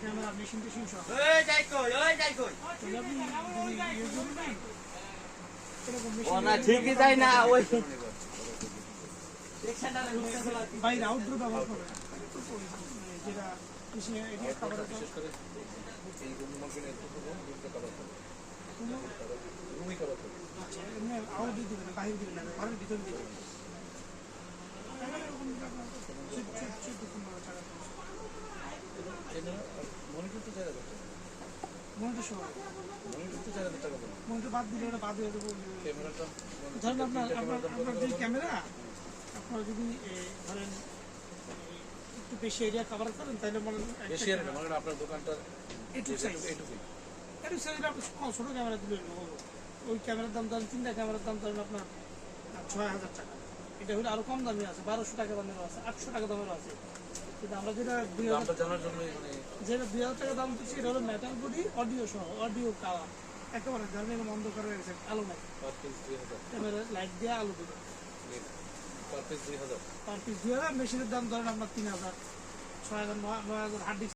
Camera machine টেশিন সব ঠিকই তাই না ওই বাইরে আউটডোর ব্যবহার করে যেটা খাবার আউট দিয়ে দিবে না বাইরে দিবে না ঘরের ভিতরে দিবে মনিটর বাদ দিলে ওটা বাদ হয়ে যাবে। ধরেন আপনার যে ক্যামেরা আপনারা যদি ধরেন একটু বেশি এরিয়া কভার করেন তাহলে আপনার দোকানটা ছোট ক্যামেরা দিলে ওই ক্যামেরার দাম ধরেন 3টা ক্যামেরার দাম ধরেন আপনার 6,000 টাকা। এটা হলে আরো কম দামে আছে, 1200 টাকা দামেরও আছে, 800 টাকা দামেরও আছে। কিন্তু আমরা যেটা 2,000 টাকা দাম দিচ্ছি এটা হলো মেটাল বডি অডিও সহ, অডিও কাওয়া একেবারে ধরেন অন্ধকার হয়ে গেছে, আলো নাই, ক্যামেরা লাইট দিয়ে আলো দিবে পার পিস 2,000। মেশিনের দাম ধরেন আপনার 3,000, 6,000, 9,000 হার্ড ডিস্ক